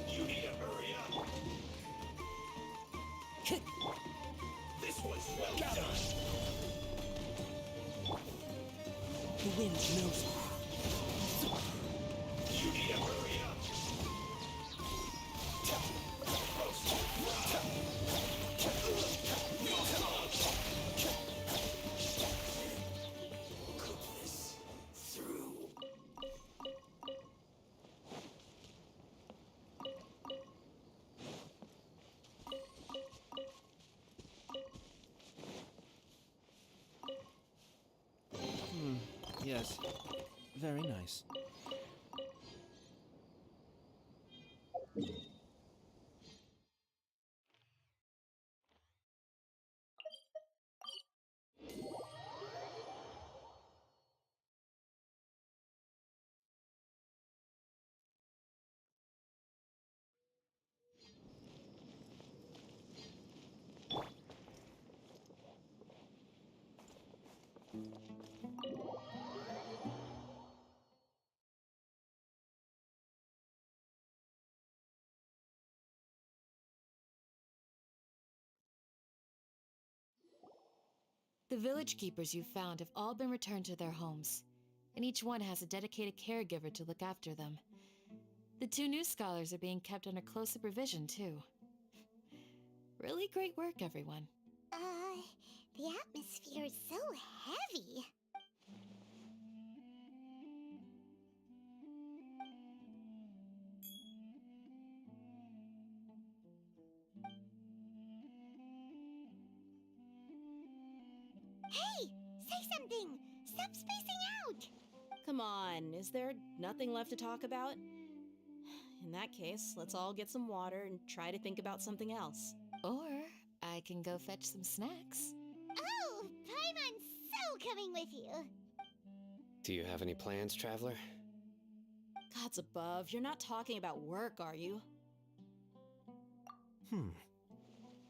You need to hurry up. This was well done. The wind knows me. You need to hurry up. Cook this through. Yes. Very nice. The village keepers you found have all been returned to their homes, and each one has a dedicated caregiver to look after them. The 2 new scholars are being kept under close supervision, too. Really great work, everyone. The atmosphere is so heavy. Hey! Say something! Stop spacing out! Come on, is there nothing left to talk about? In that case, let's all get some water and try to think about something else. Or I can go fetch some snacks. Oh! Paimon's so coming with you! Do you have any plans, traveler? Gods above, you're not talking about work, are you?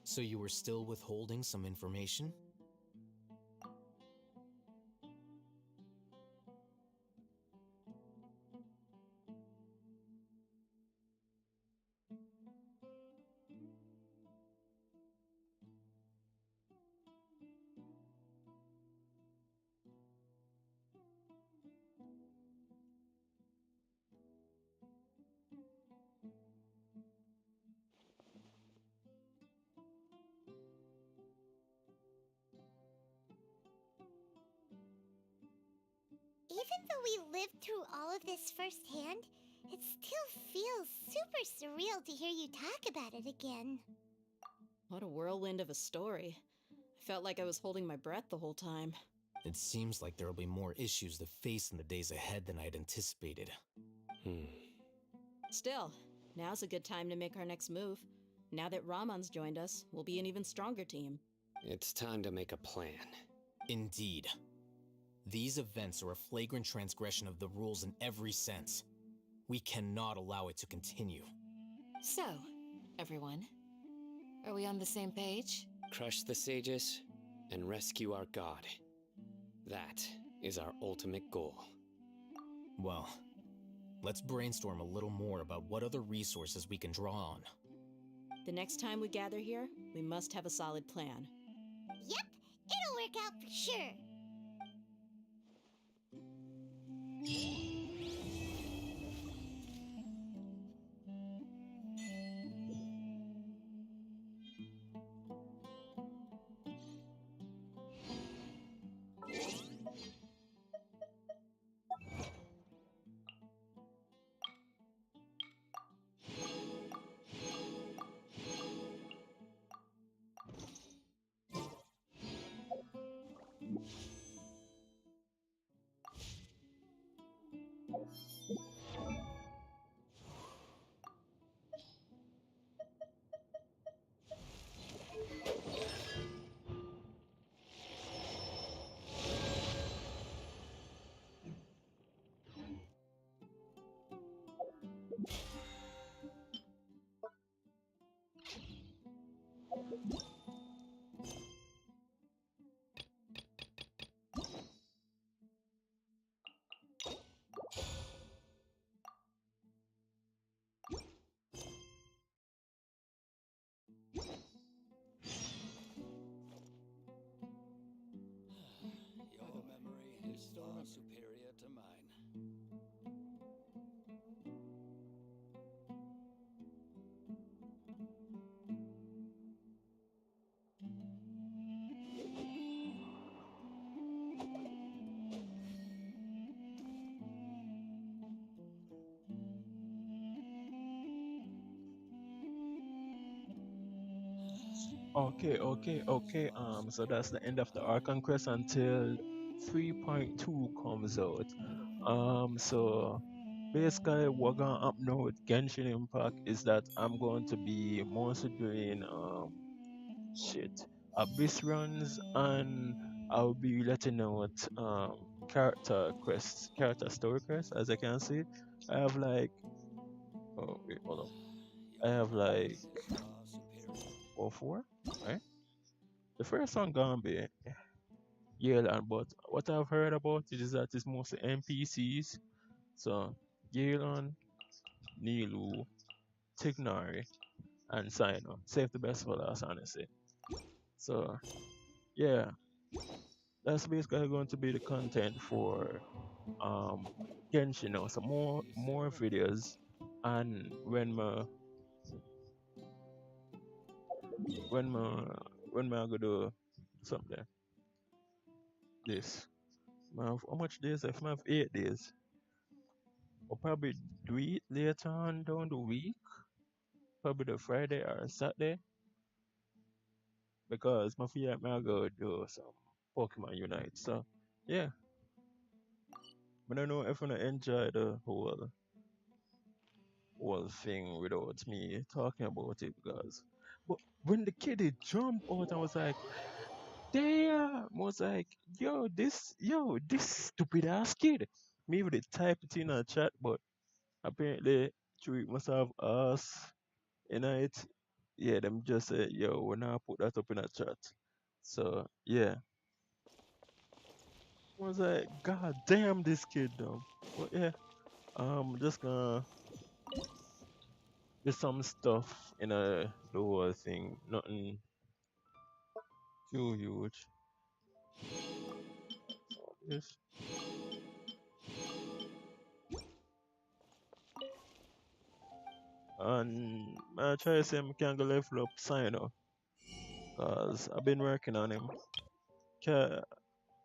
So you were still withholding some information? Even though we lived through all of this firsthand, it still feels super surreal to hear you talk about it again. What a whirlwind of a story. I felt like I was holding my breath the whole time. It seems like there will be more issues to face in the days ahead than I had anticipated. Still, now's a good time to make our next move. Now that Ramon's joined us, we'll be an even stronger team. It's time to make a plan. Indeed. These events are a flagrant transgression of the rules in every sense. We cannot allow it to continue. So, everyone, are we on the same page? Crush the sages and rescue our god. That is our ultimate goal. Well, let's brainstorm a little more about what other resources we can draw on. The next time we gather here, we must have a solid plan. Yep, it'll work out for sure. Your memory is far superior to mine. Okay. So that's the end of the Archon quest until 3.2 comes out. So basically, what gonna happen now with Genshin Impact is that I'm going to be mostly doing abyss runs, and I'll be letting out character quests, character story quests. As I can see, I have like hold on. I have like four, right? The first one gonna be Yelan, but what I've heard about it is that it's mostly NPCs. So Yelan, Nilu, Tignari, and Sino. Save the best for last, honestly. So yeah, That's basically going to be the content for um Genshin now. So more videos, and when my I go do something this. How much days? If I have 8 days, I'll probably do it later on down the week, probably the Friday or Saturday, because my fear I go do some Pokemon Unite. So yeah, but I don't know if I enjoy the whole thing without me talking about it because but when the kid did jump out, I was like, damn, I was like, this stupid ass kid. Me would type it in a chat, but apparently Tweet must have us in it. Yeah, them just say, yo, we're not put that up in a chat. So yeah. I was like, God damn this kid though. But yeah, just gonna there's some stuff in the whole thing. Nothing too huge. Yes. And I try to say I can go level up Sino. Cause I've been working on him.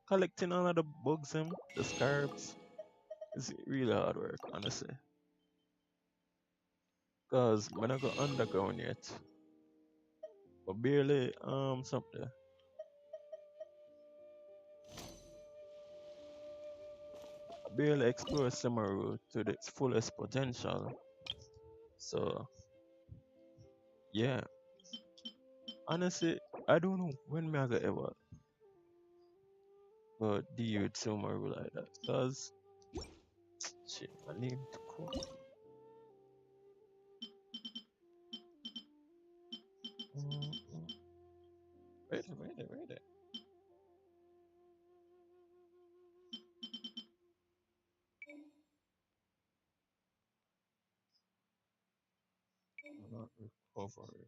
Collecting all of the bugs him, the scarabs. It's really hard work, honestly. Cause when I go underground yet. But barely something. I barely explore Samaru to its fullest potential. So yeah. Honestly, I don't know when me I gonna ever go deal with Samaru like that. Cause shit, I need to cook. Mm-mm. Wait it. I'm not recovering.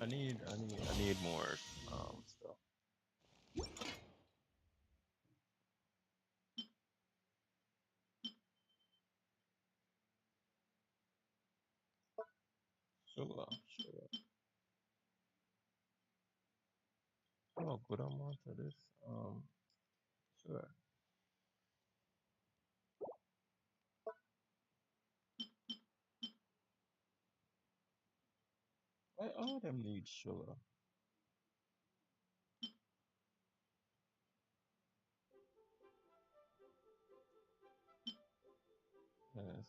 I need more stuff. Sugar. Oh, good amount of this. Sure. Why all of them need sugar? Yes.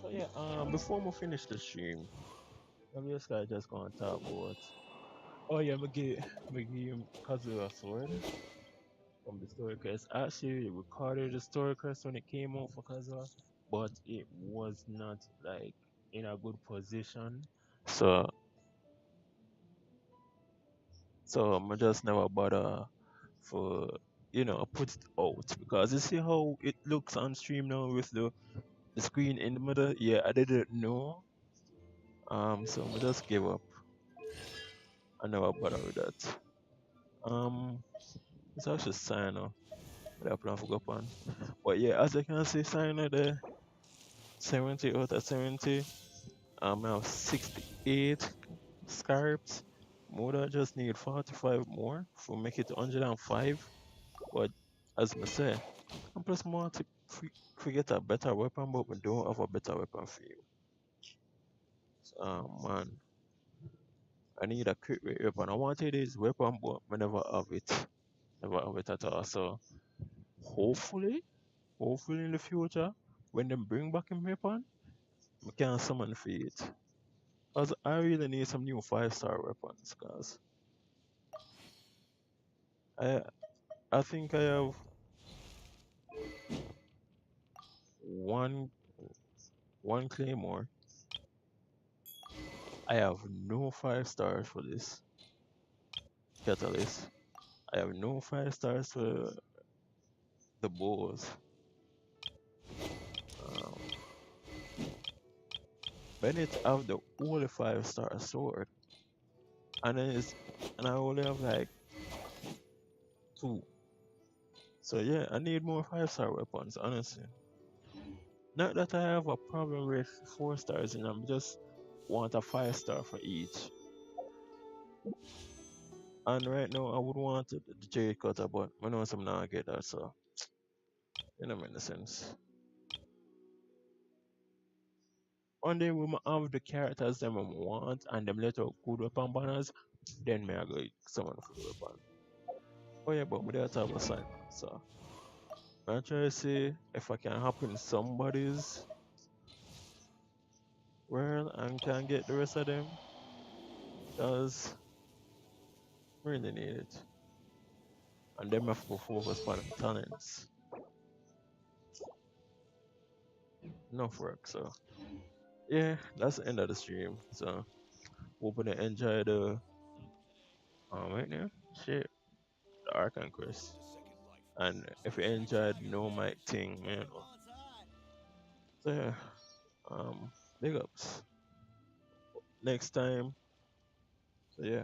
So yeah, before we finish the stream, maybe this guy just gonna talk about. Oh yeah, me give him Kazuya sword from the story quest. Actually, recorded the story quest when it came out for Kazuya, but it was not like in a good position. So I just never bother for put it out because you see how it looks on stream now with the screen in the middle. Yeah, I didn't know. So I just gave up. I never bother with that. It's actually Sino that I plan to go upon. But yeah, as you can see, Sino there, 70 out of 70. I have 68 scarabs. Moda just need 45 more for make it 105. But as I say, and plus more to create a better weapon, but we don't have a better weapon for you. Man, I need a crit rate weapon. I wanted this weapon, but I never have it. Never have it at all. So hopefully in the future, when them bring back him weapon, I can summon for it. Cause I really need some new 5-star weapons. Cause I I think I have one claymore. I have no 5 stars for this catalyst. I have no 5 stars for the bows. Um, Bennett have the only 5-star sword, and and I only have like 2. So yeah, I need more 5-star weapons. Honestly, not that I have a problem with 4 stars, and I'm just want a 5-star for each. And right now, I would want the J cutter, but I know some now get that, so it don't make no sense. One day we might have the characters them I want and them little good weapon banners, then me I go summon for the weapon. Oh yeah, but we don't have assignment, so I'm trying to see if I can hop in somebody's world and can get the rest of them, because really need it. And them have to focus on them talents. Enough work, so yeah, that's the end of the stream. So hoping to enjoy the right now. Shit, the Archon quest. And if you enjoyed No Mic thing, you know. So yeah, big ups. Next time. So yeah.